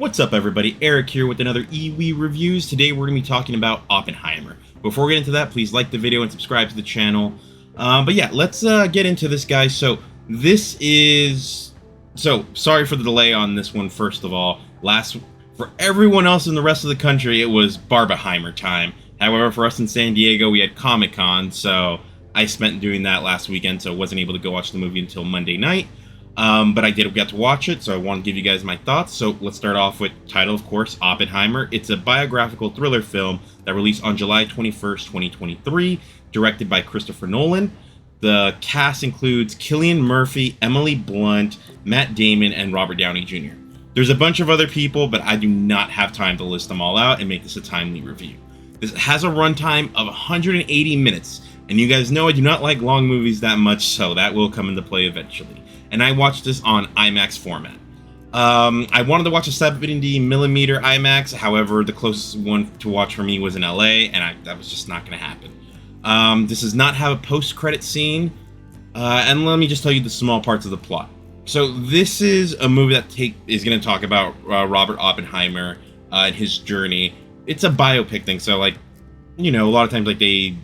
What's up, everybody? Eric here with another EW Reviews. Today we're going to be talking about Oppenheimer. Before we get into that, please like the video and subscribe to the channel. But yeah, let's get into this, guys. So sorry for the delay on this one, first of all. For everyone else in the rest of the country, it was Barbenheimer time. However, for us in San Diego, we had Comic-Con, so I spent doing that last weekend, so I wasn't able to go watch the movie until Monday night. But I did get to watch it, so I want to give you guys my thoughts. So let's start off with title, of course, Oppenheimer. It's a biographical thriller film that released on July 21st, 2023, directed by Christopher Nolan. The cast includes Cillian Murphy, Emily Blunt, Matt Damon, and Robert Downey Jr. There's a bunch of other people, but I do not have time to list them all out and make this a timely review. This has a runtime of 180 minutes, and you guys know I do not like long movies that much, so that will come into play eventually. And I watched this on IMAX format. I wanted to watch a 70mm IMAX, however, the closest one to watch for me was in LA, and that was just not going to happen. This does not have a post-credit scene, and let me just tell you the small parts of the plot. So this is a movie that is going to talk about Robert Oppenheimer and his journey. It's a biopic thing, so a lot of times they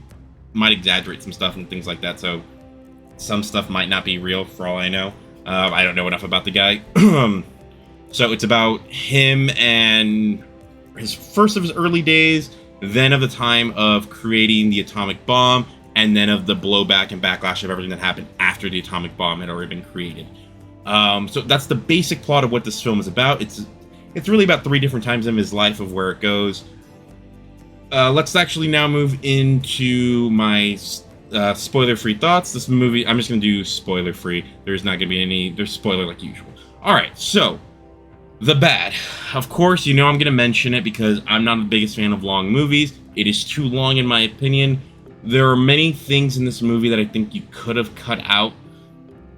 might exaggerate some stuff and things like that, so some stuff might not be real for all I know. I don't know enough about the guy. So it's about him and first of his early days, then of the time of creating the atomic bomb, and then of the blowback and backlash of everything that happened after the atomic bomb had already been created. So that's the basic plot of what this film is about. It's really about 3 different times in his life of where it goes. Let's actually now move into my spoiler-free thoughts. This movie, I'm just going to do spoiler-free. There's not going to be there's spoiler like usual. Alright, so, the bad. Of course, I'm going to mention it because I'm not the biggest fan of long movies. It is too long in my opinion. There are many things in this movie that I think you could have cut out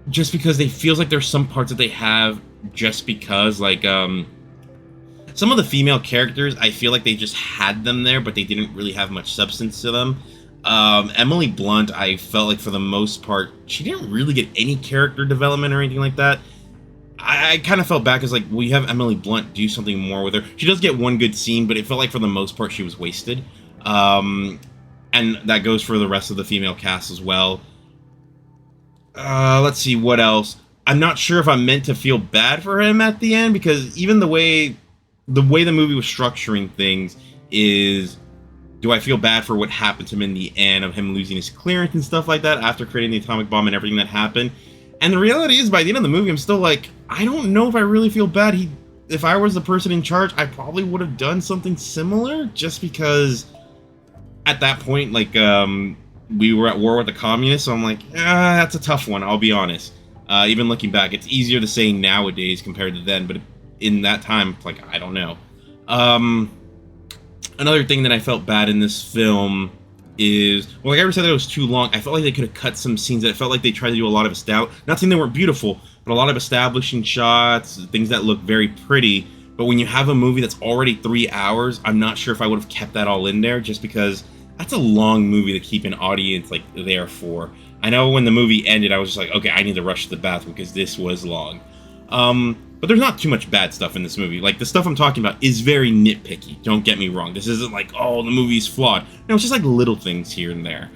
just because it feels like there's some parts that they have just because, some of the female characters, I feel like they just had them there, but they didn't really have much substance to them. Emily Blunt, I felt like for the most part, she didn't really get any character development or anything like that. I kind of felt bad because, we have Emily Blunt do something more with her. She does get one good scene, but it felt like for the most part she was wasted. And that goes for the rest of the female cast as well. Let's see, what else? I'm not sure if I'm meant to feel bad for him at the end, because even the way the movie was structuring things is, do I feel bad for what happened to him in the end of him losing his clearance and stuff like that after creating the atomic bomb and everything that happened? And the reality is, by the end of the movie, I'm still I don't know if I really feel bad. If I was the person in charge, I probably would have done something similar, just because at that point, we were at war with the communists, so I'm that's a tough one, I'll be honest. Even looking back, it's easier to say nowadays compared to then, but in that time, I don't know. Another thing that I felt bad in this film is, well, like I already said, that it was too long. I felt like they could have cut some scenes that I felt like they tried to do a lot of not saying they weren't beautiful, but a lot of establishing shots, things that look very pretty. But when you have a movie that's already 3 hours, I'm not sure if I would have kept that all in there, just because that's a long movie to keep an audience there for. I know when the movie ended, I was just okay, I need to rush to the bathroom because this was long. But there's not too much bad stuff in this movie. The stuff I'm talking about is very nitpicky. Don't get me wrong. This isn't oh, the movie's flawed. No, it's just little things here and there.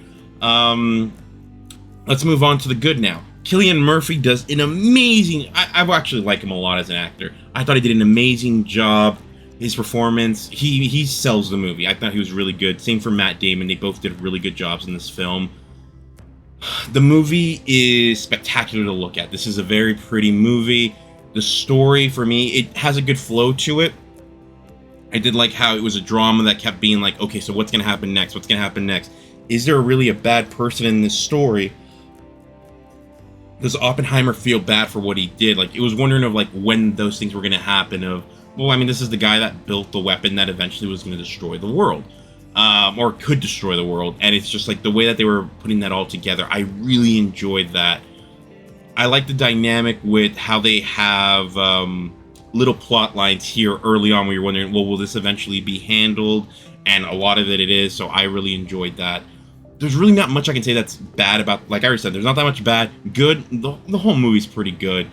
Let's move on to the good now. Cillian Murphy does an amazing... I actually like him a lot as an actor. I thought he did an amazing job. His performance, he sells the movie. I thought he was really good. Same for Matt Damon. They both did really good jobs in this film. The movie is spectacular to look at. This is a very pretty movie. The story, for me, it has a good flow to it. I did like how it was a drama that kept being okay, so what's going to happen next? What's going to happen next? Is there really a bad person in this story? Does Oppenheimer feel bad for what he did? It was wondering of, when those things were going to happen of, well, I mean, this is the guy that built the weapon that eventually was going to destroy the world. Or could destroy the world. And it's just, the way that they were putting that all together, I really enjoyed that. I like the dynamic with how they have little plot lines here early on where you're wondering, well, will this eventually be handled? And a lot of it is, so I really enjoyed that. There's really not much I can say that's bad about, like I already said, there's not that much bad. Good, the whole movie's pretty good.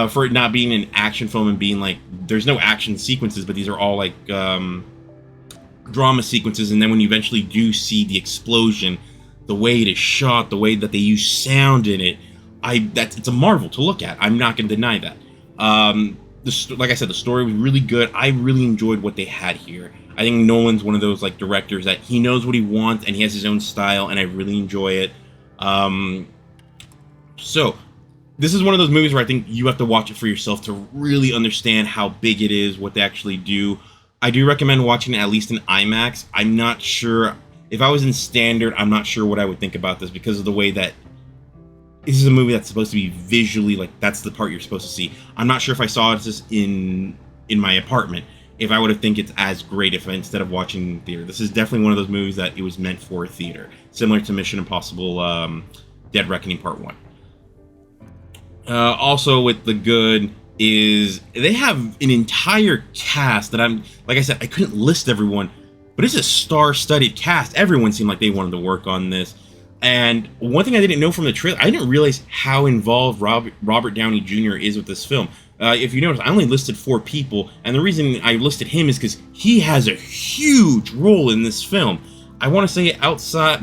for it not being an action film and being like there's no action sequences, but these are all like drama sequences. And then when you eventually do see the explosion, the way it is shot, the way that they use sound in it, it's a marvel to look at. I'm not going to deny that. Like I said, the story was really good. I really enjoyed what they had here. I think Nolan's one of those like directors that he knows what he wants and he has his own style, and I really enjoy it. So this is one of those movies where I think you have to watch it for yourself to really understand how big it is, what they actually do. I do recommend watching it at least in IMAX. I'm not sure if I was in standard, I'm not sure what I would think about this because of the way that this is a movie that's supposed to be visually, like, that's the part you're supposed to see. I'm not sure if I saw this in my apartment, if I would have think it's as great if I, instead of watching in theater. This is definitely one of those movies that it was meant for a theater, similar to Mission Impossible Dead Reckoning Part 1. Also with the good is they have an entire cast that like I said, I couldn't list everyone, but it's a star-studded cast. Everyone seemed like they wanted to work on this. And one thing I didn't know from the trailer, I didn't realize how involved Robert Downey Jr. is with this film. If you notice, I only listed 4 people, and the reason I listed him is because he has a huge role in this film. I want to say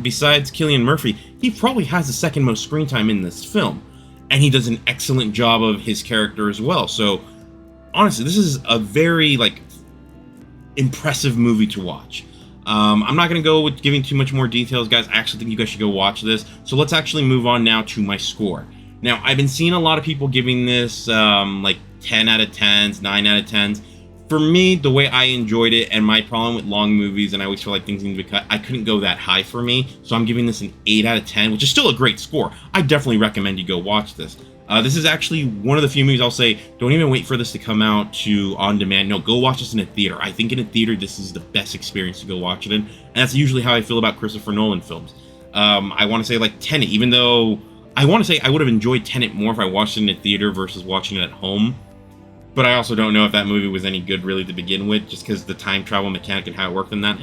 besides Cillian Murphy, he probably has the second most screen time in this film. And he does an excellent job of his character as well. So, honestly, this is a very, like, impressive movie to watch. I'm not going to go with giving too much more details, guys. I actually think you guys should go watch this. So let's actually move on now to my score. Now, I've been seeing a lot of people giving this, like, 10 out of 10s, 9 out of 10s. For me, the way I enjoyed it, and my problem with long movies, and I always feel like things need to be cut, I couldn't go that high for me, so I'm giving this an 8 out of 10, which is still a great score. I definitely recommend you go watch this. This is actually one of the few movies I'll say, don't even wait for this to come out on demand. No, go watch this in a theater. I think in a theater, this is the best experience to go watch it in, and that's usually how I feel about Christopher Nolan films. I want to say, like, Tenet, even though I want to say I would have enjoyed Tenet more if I watched it in a theater versus watching it at home. But I also don't know if that movie was any good really to begin with, just because the time travel mechanic and how it worked in that.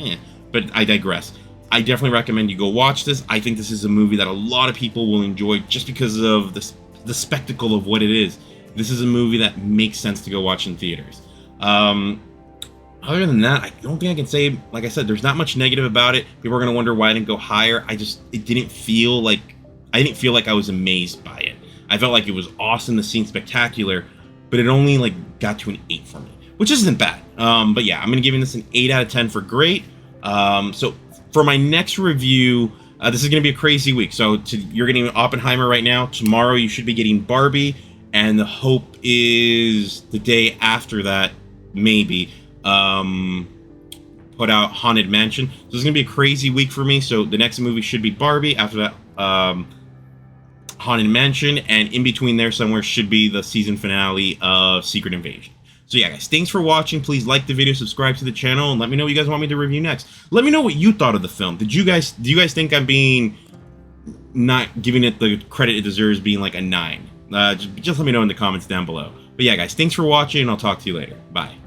But I digress. I definitely recommend you go watch this. I think this is a movie that a lot of people will enjoy just because of the spectacle of what it is. This is a movie that makes sense to go watch in theaters. Other than that, I don't think I can say, like I said, there's not much negative about it. People are going to wonder why I didn't go higher. I didn't feel like I was amazed by it. I felt like it was awesome, the scene spectacular, but it only like got to an 8 for me, which isn't bad. But yeah, I'm gonna give this an 8 out of 10 for great. So for my next review, this is gonna be a crazy week. So you're getting Oppenheimer right now. Tomorrow you should be getting Barbie, and the hope is the day after that, maybe, put out Haunted Mansion. So this is gonna be a crazy week for me. So the next movie should be Barbie. After that, Haunted Mansion, and in between there somewhere should be the season finale of Secret Invasion. So yeah, guys, thanks for watching. Please like the video, subscribe to the channel, and let me know what you guys want me to review next. Let me know what you thought of the film. Do you guys think I'm not giving it the credit it deserves, being like a 9? Just let me know in the comments down below. But yeah, guys, thanks for watching, and I'll talk to you later. Bye.